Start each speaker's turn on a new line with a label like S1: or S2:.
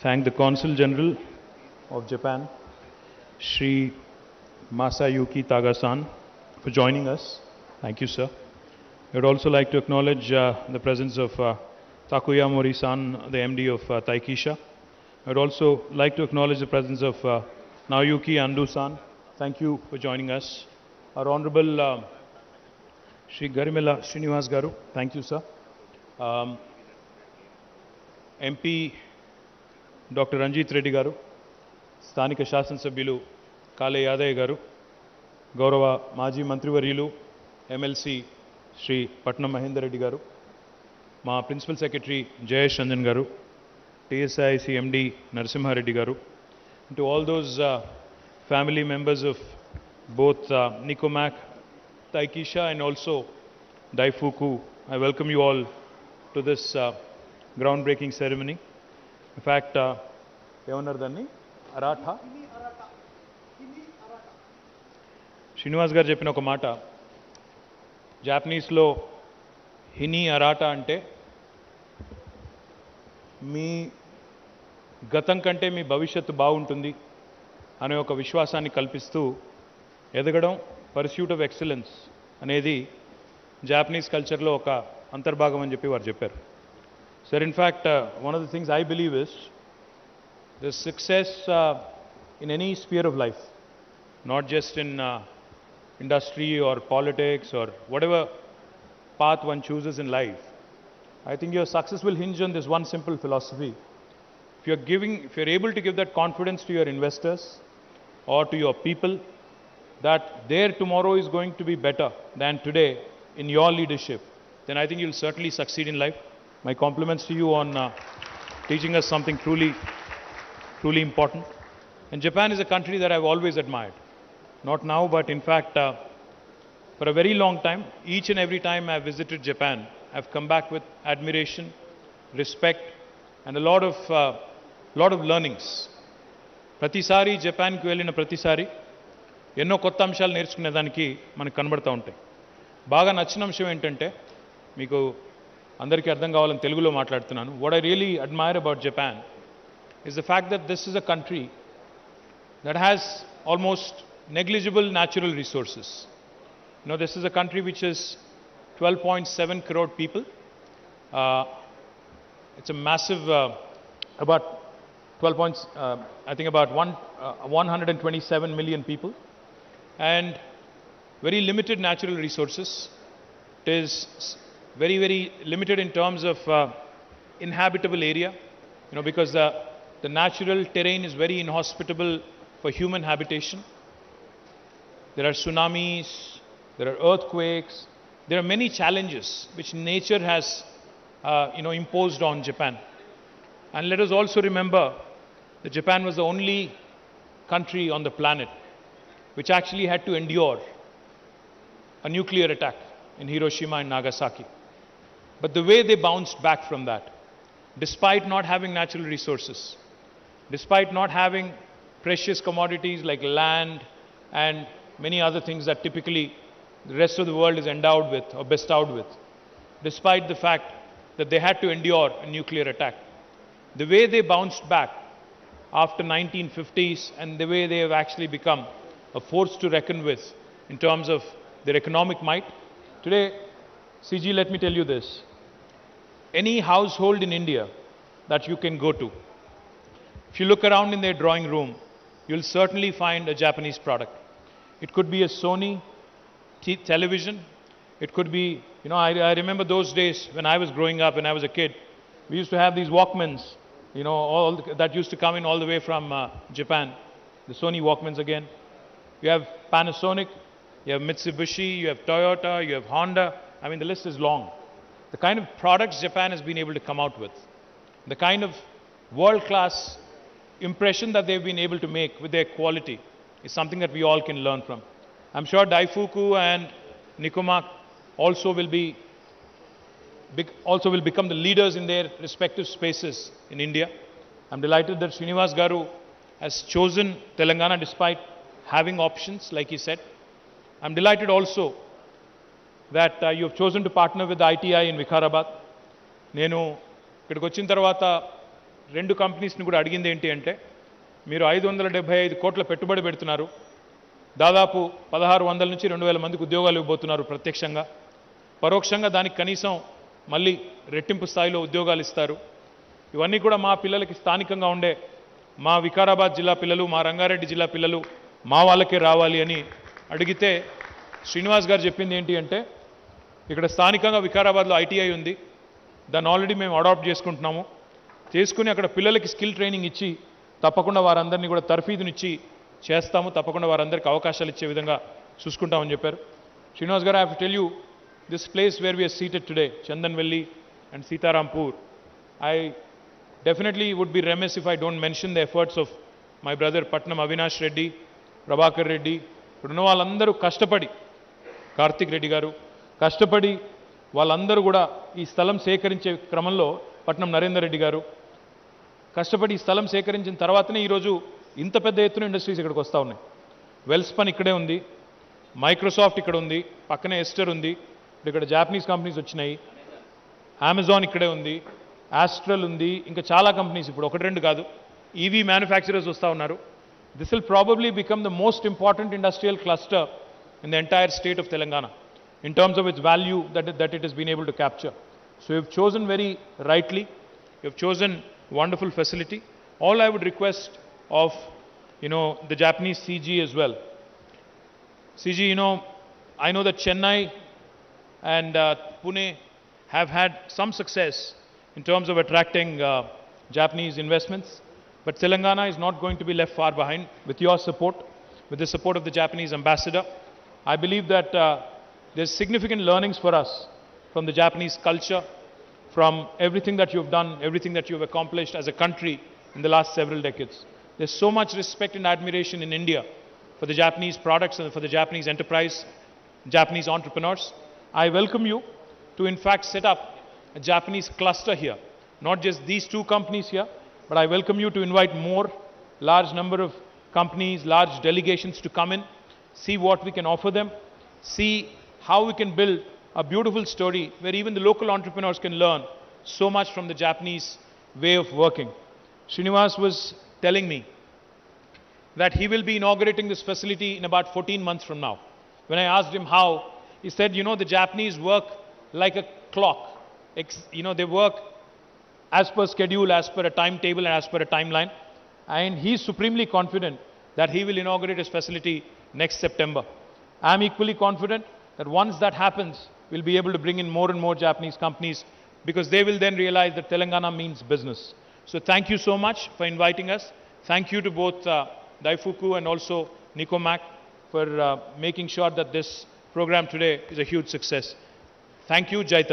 S1: thank the Consul General of Japan, Shri Masayuki Taga-san, for joining us. Thank you, sir. I would also like to acknowledge the presence of Takuya Mori-san, the MD of Taikisha. I would also like to acknowledge the presence of Naoyuki Ando-san. Thank you for joining us. Our Honorable Shri Garimella Srinivas Garu. Thank you, sir. MP Dr. Ranjit Reddy Garu, స్థానిక శాసనసభ్యులు కాలే యాదయ్య గారు, గౌరవ మాజీ మంత్రివర్యులు MLC Shri పట్నం మహేందర్ రెడ్డి గారు, మా ప్రిన్సిపల్ సెక్రటరీ జయేష్ రంజన్ గారు, టీఎస్ఐసి ఎండి నరసింహారెడ్డి గారు, to all those family members of both Nikomak, Taikisha and also Daifuku, I welcome you all to this groundbreaking ceremony. In fact, ఏమన్నారు దాన్ని అరాఠా శ్రీనివాస్ గారు చెప్పిన ఒక మాట, జాపనీస్లో హిని అరాటా అంటే మీ గతం కంటే మీ భవిష్యత్తు బాగుంటుంది అనే ఒక విశ్వాసాన్ని కల్పిస్తూ ఎదగడం, పర్స్యూట్ ఆఫ్ ఎక్సలెన్స్ అనేది జాపనీస్ కల్చర్లో ఒక అంతర్భాగం అని చెప్పి వారు చెప్పారు. Sir, in fact one of the things I believe is the success in any sphere of life, not just in industry or politics or whatever path one chooses in life. I think your success will hinge on this one simple philosophy. If you're able to give that confidence to your investors or to your people that their tomorrow is going to be better than today in your leadership, then I think you'll certainly succeed in life. My compliments to you on teaching us something truly important. And Japan is a country that I've always admired. Not now, but in fact, for a very long time, each and every time I've visited Japan, I've come back with admiration, respect, and a lot of learnings. ప్రతిసారి జపాన్కి వెళ్ళిన ప్రతిసారి ఎన్నో కొత్త అంశాలు నేర్చుకునేదానికి మనకు కనబడుతూ ఉంటాయి. బాగా నచ్చిన అంశం ఏంటంటే, మీకు అందరికీ అర్థం కావాలని తెలుగులో మాట్లాడుతున్నాను. What I really admire about Japan is the fact that this is a country that has almost negligible natural resources. You know, this is a country which is 12.7 crore people. It's a massive, about 127 million people, and very limited natural resources. It is very, very limited in terms of inhabitable area, you know, because the natural terrain is very inhospitable for human habitation. There are tsunamis, there are earthquakes, there are many challenges which nature has imposed on Japan. And let us also remember that Japan was the only country on the planet which actually had to endure a nuclear attack in Hiroshima and Nagasaki. But the way they bounced back from that, despite not having natural resources, despite not having precious commodities like land and many other things that typically the rest of the world is endowed with or bestowed with, despite the fact that they had to endure a nuclear attack, the way they bounced back after 1950s and the way they have actually become a force to reckon with in terms of their economic might. Today, CG, let me tell you this. Any household in India that you can go to, if you look around in their drawing room, you'll certainly find a Japanese product. It could be a Sony television. It could be, you know, I remember those days when I was growing up, when I was a kid, we used to have these Walkmans, you know, that used to come in all the way from Japan. The Sony Walkmans again. You have Panasonic, you have Mitsubishi, you have Toyota, you have Honda. I mean, the list is long. The kind of products Japan has been able to come out with, the kind of world-class impression that they've been able to make with their quality is something that we all can learn from. I'm sure Daifuku and Nikomak also will become the leaders in their respective spaces in India. I'm delighted that Srinivas Garu has chosen Telangana despite having options, like he said. I'm delighted also that you have chosen to partner with ITI in Vikarabad. నేను ఇక్కడికి వచ్చిన తర్వాత రెండు కంపెనీస్ని కూడా అడిగింది ఏంటి అంటే మీరు 575 కోట్ల పెట్టుబడి పెడుతున్నారు, దాదాపు 1600 నుంచి 2000 మందికి ఉద్యోగాలు ఇవ్వబోతున్నారు ప్రత్యక్షంగా, పరోక్షంగా దానికి కనీసం మళ్ళీ రెట్టింపు స్థాయిలో ఉద్యోగాలు ఇస్తారు. ఇవన్నీ కూడా మా పిల్లలకి స్థానికంగా ఉండే మా వికారాబాద్ జిల్లా పిల్లలు, మా రంగారెడ్డి జిల్లా పిల్లలు మా వాళ్ళకే రావాలి అని అడిగితే శ్రీనివాస్ గారు చెప్పింది ఏంటి అంటే ఇక్కడ స్థానికంగా వికారాబాద్లో ఐటీఐ ఉంది, దాన్ని ఆల్రెడీ మేము అడాప్ట్ చేసుకుంటున్నాము, చేసుకుని అక్కడ పిల్లలకి స్కిల్ ట్రైనింగ్ ఇచ్చి తప్పకుండా వారందరినీ కూడా తర్ఫీదునిచ్చి చేస్తాము, తప్పకుండా వారందరికీ అవకాశాలు ఇచ్చే విధంగా చూసుకుంటామని చెప్పారు. Srinivas garu, I have to tell you this place where we are seated today, Chandanvelli and Sitarampur, I definitely would be remiss if I don't mention the efforts of my brother Patnam Avinash Reddy, Prabhakar Reddy, ఇప్పుడున్న వాళ్ళందరూ కష్టపడి, కార్తిక్ రెడ్డి గారు కష్టపడి వాళ్ళందరూ కూడా ఈ స్థలం సేకరించే క్రమంలో, పట్నం నరేందర్ రెడ్డి గారు కష్టపడి ఈ స్థలం సేకరించిన తర్వాతనే ఈరోజు ఇంత పెద్ద ఎత్తున ఇండస్ట్రీస్ ఇక్కడికి వస్తూ ఉన్నాయి. వెల్స్పన్ ఇక్కడే ఉంది, మైక్రోసాఫ్ట్ ఇక్కడ ఉంది, పక్కనే ఎస్టర్ ఉంది, ఇక్కడ జాపనీస్ కంపెనీస్ వచ్చినాయి, అమెజాన్ ఇక్కడే ఉంది, ఆస్ట్రల్ ఉంది, ఇంకా చాలా కంపెనీస్ ఇప్పుడు ఒకటి రెండు కాదు ఈవీ మ్యానుఫ్యాక్చరర్స్ వస్తూ ఉన్నారు. This will probably become the most important industrial cluster in the entire state of Telangana in terms of its value that it has been able to capture. So you've chosen very rightly, you've chosen wonderful facility. All I would request of the Japanese CG as well. CG, I know that Chennai and Pune have had some success in terms of attracting Japanese investments, but Telangana is not going to be left far behind with your support, with the support of the Japanese ambassador. I believe that there's significant learnings for us from the Japanese culture, from everything that you've done, everything that you've accomplished as a country in the last several decades. There's so much respect and admiration in India for the Japanese products and for the Japanese enterprise, Japanese entrepreneurs. I welcome you to in fact set up a Japanese cluster here, not just these two companies here, but I welcome you to invite more, large number of companies, large delegations to come in, see what we can offer them, see how we can build a beautiful story where even the local entrepreneurs can learn so much from the Japanese way of working. Srinivas was telling me that he will be inaugurating this facility in about 14 months from now. When I asked him how, he said, the Japanese work like a clock. They work as per schedule, as per a timetable and as per a timeline. And he is supremely confident that he will inaugurate his facility next September. I am equally confident that once that happens, we'll be able to bring in more and more Japanese companies because they will then realize that Telangana means business. So thank you so much for inviting us. Thank you to both Daifuku and also Nicomac for making sure that this program today is a huge success. Thank you, Jai Telangana.